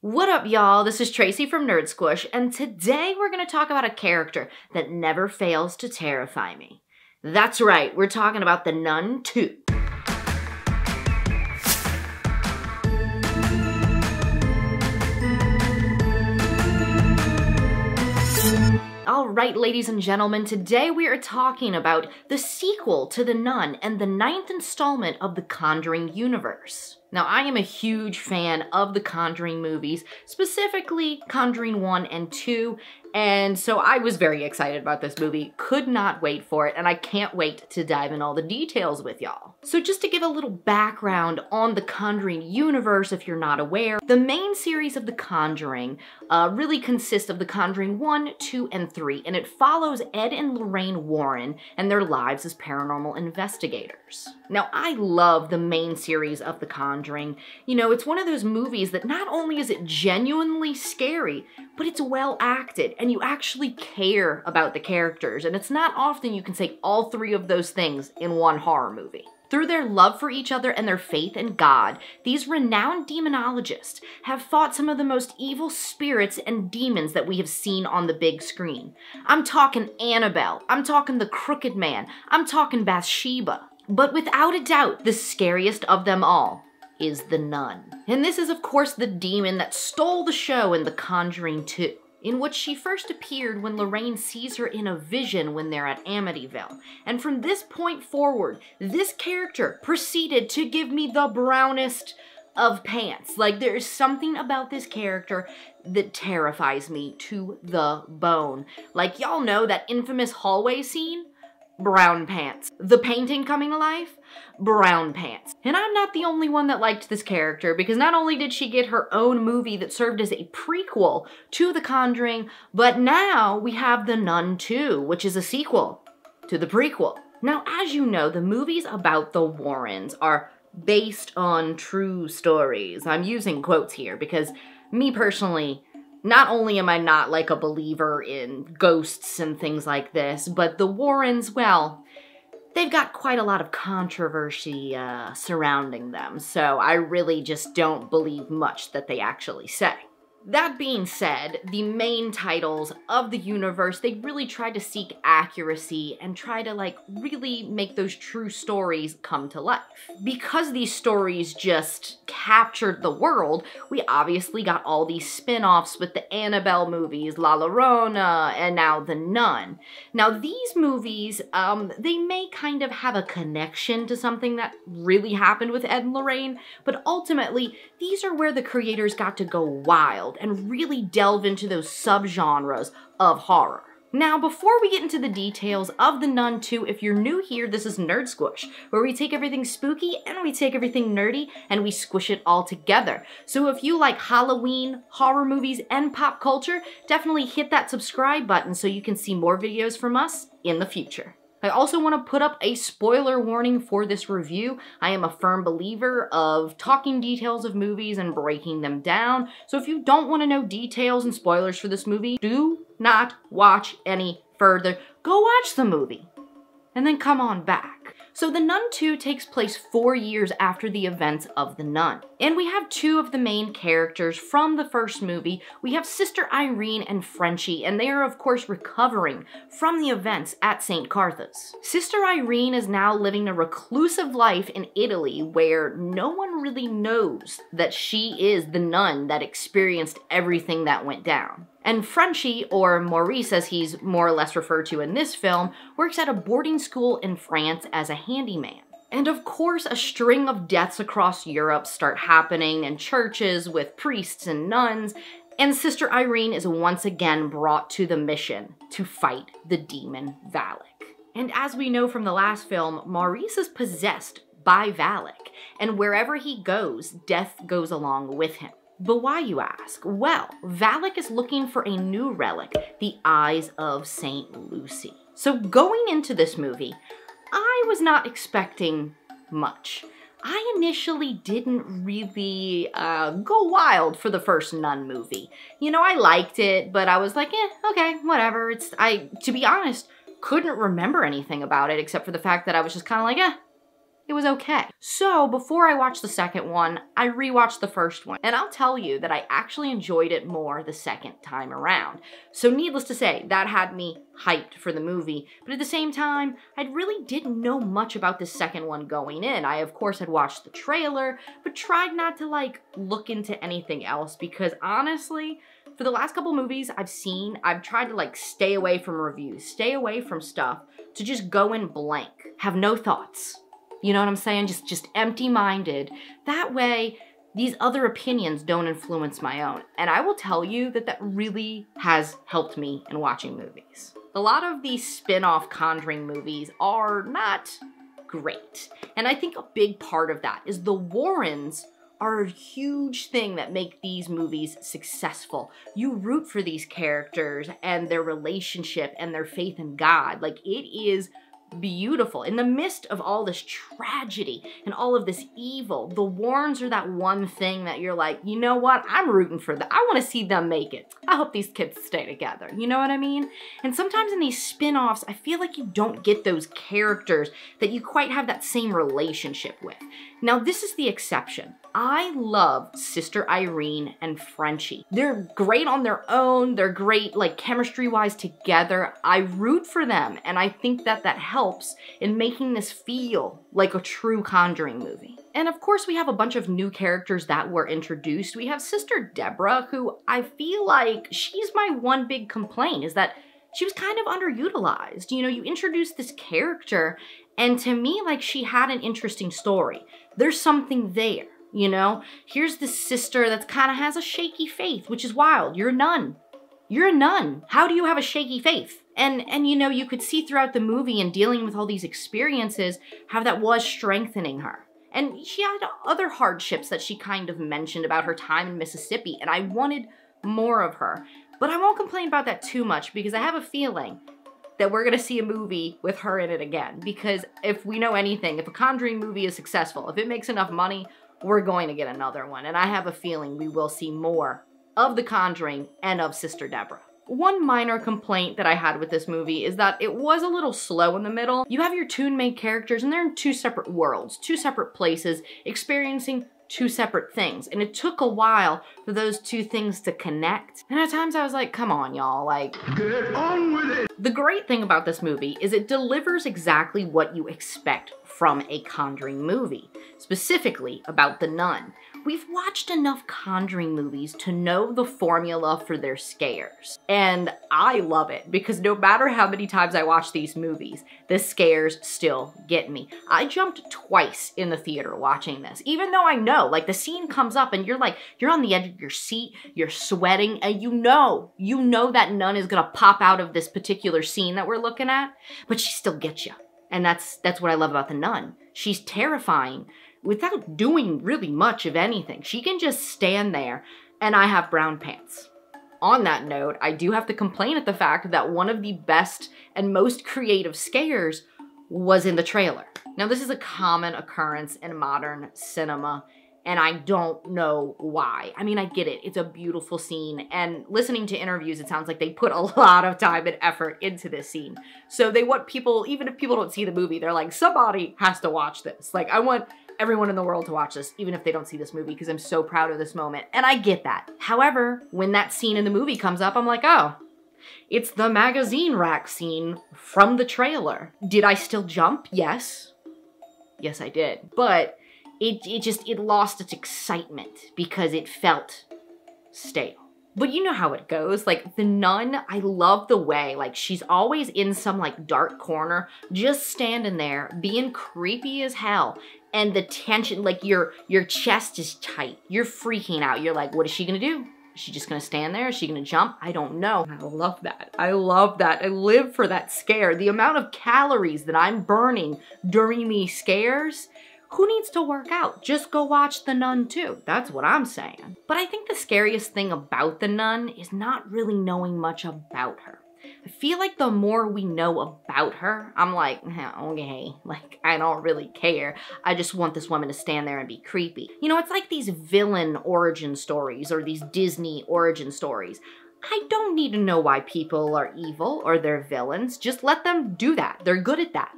What up, y'all? This is Tracy from Nerd Squish, and today we're going to talk about a character that never fails to terrify me. That's right, we're talking about the Nun 2. Alright, ladies and gentlemen, today we are talking about the sequel to The Nun and the 9th installment of the Conjuring universe. Now, I am a huge fan of the Conjuring movies, specifically Conjuring 1 and 2, and so I was very excited about this movie, could not wait for it, and I can't wait to dive in all the details with y'all. So just to give a little background on the Conjuring universe, if you're not aware, the main series of The Conjuring really consists of The Conjuring 1, 2, and 3, and it follows Ed and Lorraine Warren and their lives as paranormal investigators. Now, I love the main series of The Conjuring. You know, it's one of those movies that not only is it genuinely scary, but it's well acted, and you actually care about the characters, and it's not often you can say all three of those things in one horror movie. Through their love for each other and their faith in God, these renowned demonologists have fought some of the most evil spirits and demons that we have seen on the big screen. I'm talking Annabelle, I'm talking the Crooked Man, I'm talking Bathsheba. But without a doubt, the scariest of them all is the Nun. And this is, of course, the demon that stole the show in The Conjuring 2, in which she first appeared when Lorraine sees her in a vision when they're at Amityville. And from this point forward, this character proceeded to give me the brownest of pants. Like, there's something about this character that terrifies me to the bone. Like, y'all know that infamous hallway scene? Brown pants. The painting coming to life? Brown pants. And I'm not the only one that liked this character, because not only did she get her own movie that served as a prequel to The Conjuring, but now we have The Nun 2, which is a sequel to the prequel. Now, as you know, the movies about the Warrens are based on true stories. I'm using quotes here because me personally, not only am I not like a believer in ghosts and things like this, but the Warrens, well, they've got quite a lot of controversy surrounding them, so I really just don't believe much that they actually say. That being said, the main titles of the universe, they really try to seek accuracy and try to, like, really make those true stories come to life. Because these stories just captured the world, we obviously got all these spin-offs with the Annabelle movies, La Llorona, and now The Nun. Now, these movies, they may kind of have a connection to something that really happened with Ed and Lorraine, but ultimately, these are where the creators got to go wild and really delve into those subgenres of horror. Now, before we get into the details of The Nun 2, if you're new here, this is Nerd Squish, where we take everything spooky and we take everything nerdy and we squish it all together. So if you like Halloween, horror movies, and pop culture, definitely hit that subscribe button so you can see more videos from us in the future. I also want to put up a spoiler warning for this review. I am a firm believer of talking details of movies and breaking them down, so if you don't want to know details and spoilers for this movie, do not watch any further. Go watch the movie, and then come on back. So The Nun 2 takes place 4 years after the events of The Nun. And we have two of the main characters from the first movie. We have Sister Irene and Frenchie, and they are of course recovering from the events at St. Cartha's. Sister Irene is now living a reclusive life in Italy where no one really knows that she is the nun that experienced everything that went down. And Frenchie, or Maurice as he's more or less referred to in this film, works at a boarding school in France as a handyman. And of course, a string of deaths across Europe start happening in churches with priests and nuns, and Sister Irene is once again brought to the mission to fight the demon Valak. And as we know from the last film, Maurice is possessed by Valak, and wherever he goes, death goes along with him. But why, you ask? Well, Valak is looking for a new relic, the Eyes of St. Lucy. So going into this movie, I was not expecting much. I initially didn't really go wild for the first Nun movie. You know, I liked it, but I was like, okay, whatever. To be honest, couldn't remember anything about it except for the fact that I was just kind of like, It was okay. So before I watched the second one, I rewatched the first one. And I'll tell you that I actually enjoyed it more the second time around. So needless to say, that had me hyped for the movie. But at the same time, I really didn't know much about the second one going in. I, of course, had watched the trailer, but tried not to, like, look into anything else because honestly, for the last couple movies I've seen, I've tried to, like, stay away from reviews, stay away from stuff, to just go in blank, have no thoughts. You know what I'm saying? Just empty-minded. That way, these other opinions don't influence my own. And I will tell you that that really has helped me in watching movies. A lot of these spin-off Conjuring movies are not great. And I think a big part of that is the Warrens are a huge thing that make these movies successful. You root for these characters and their relationship and their faith in God. Like, it is beautiful. In the midst of all this tragedy and all of this evil, the Warrens are that one thing that you're like, you know what? I'm rooting for them. I want to see them make it. I hope these kids stay together. You know what I mean? And sometimes in these spin-offs, I feel like you don't get those characters that you quite have that same relationship with. Now, this is the exception. I love Sister Irene and Frenchie. They're great on their own. They're great, like, chemistry-wise together. I root for them, and I think that that helps in making this feel like a true Conjuring movie. And of course, we have a bunch of new characters that were introduced. We have Sister Deborah, who I feel like she's my one big complaint, is that she was kind of underutilized. You know, you introduce this character, and to me, like, she had an interesting story. There's something there. You know, here's this sister that kind of has a shaky faith, which is wild. You're a nun. You're a nun. How do you have a shaky faith? And you know, you could see throughout the movie and dealing with all these experiences how that was strengthening her. And she had other hardships that she kind of mentioned about her time in Mississippi, and I wanted more of her. But I won't complain about that too much because I have a feeling that we're gonna see a movie with her in it again. Because if we know anything, if a Conjuring movie is successful, if it makes enough money, we're going to get another one, and I have a feeling we will see more of The Conjuring and of Sister Deborah. One minor complaint that I had with this movie is that it was a little slow in the middle. You have your two main characters, and they're in two separate worlds, two separate places, experiencing two separate things, and it took a while for those two things to connect. And at times I was like, come on, y'all, like, get on with it! The great thing about this movie is it delivers exactly what you expect from a Conjuring movie, specifically about the nun. We've watched enough Conjuring movies to know the formula for their scares. And I love it because no matter how many times I watch these movies, the scares still get me. I jumped twice in the theater watching this, even though I know, like, the scene comes up and you're like, you're on the edge of your seat, you're sweating, and you know that nun is gonna pop out of this particular scene that we're looking at, but she still gets you. And that's what I love about the nun. She's terrifying without doing really much of anything. She can just stand there, and I have brown pants. On that note, I do have to complain at the fact that one of the best and most creative scares was in the trailer. Now, this is a common occurrence in modern cinema, and I don't know why. I mean, I get it. It's a beautiful scene, and listening to interviews, it sounds like they put a lot of time and effort into this scene. So they want people, even if people don't see the movie, they're like, somebody has to watch this. Like, I want everyone in the world to watch this, even if they don't see this movie, because I'm so proud of this moment, and I get that. However, when that scene in the movie comes up, I'm like, oh, it's the magazine rack scene from the trailer. Did I still jump? Yes. Yes, I did. But it lost its excitement because it felt stale. But you know how it goes. Like, the nun, I love the way, like, she's always in some, like, dark corner, just standing there, being creepy as hell. And the tension, like, your chest is tight. You're freaking out. You're like, what is she gonna do? Is she just gonna stand there? Is she gonna jump? I don't know. I love that. I love that. I live for that scare. The amount of calories that I'm burning during these scares, who needs to work out? Just go watch The Nun too. That's what I'm saying. But I think the scariest thing about the nun is not really knowing much about her. I feel like the more we know about her, I'm like, okay, like, I don't really care. I just want this woman to stand there and be creepy. You know, it's like these villain origin stories or these Disney origin stories. I don't need to know why people are evil or they're villains. Just let them do that. They're good at that.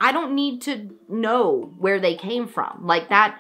I don't need to know where they came from. Like that,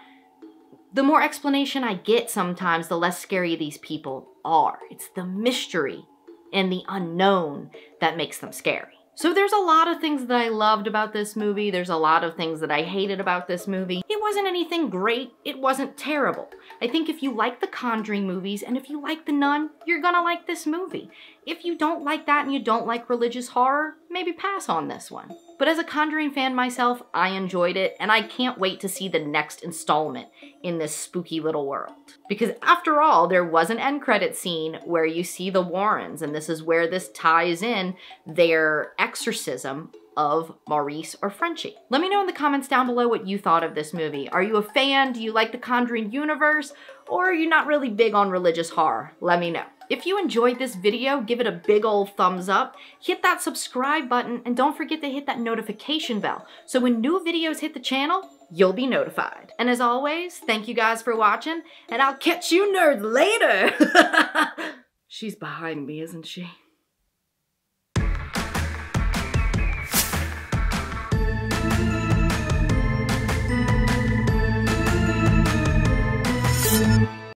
the more explanation I get sometimes, the less scary these people are. It's the mystery and the unknown that makes them scary. So there's a lot of things that I loved about this movie. There's a lot of things that I hated about this movie. It wasn't anything great. It wasn't terrible. I think if you like the Conjuring movies and if you like The Nun, you're gonna like this movie. If you don't like that and you don't like religious horror, maybe pass on this one. But as a Conjuring fan myself, I enjoyed it, and I can't wait to see the next installment in this spooky little world. Because after all, there was an end credit scene where you see the Warrens, and this is where this ties in their exorcism of Maurice or Frenchie. Let me know in the comments down below what you thought of this movie. Are you a fan? Do you like the Conjuring universe? Or are you not really big on religious horror? Let me know. If you enjoyed this video, give it a big old thumbs up, hit that subscribe button, and don't forget to hit that notification bell so when new videos hit the channel, you'll be notified. And as always, thank you guys for watching, and I'll catch you nerds later! She's behind me, isn't she?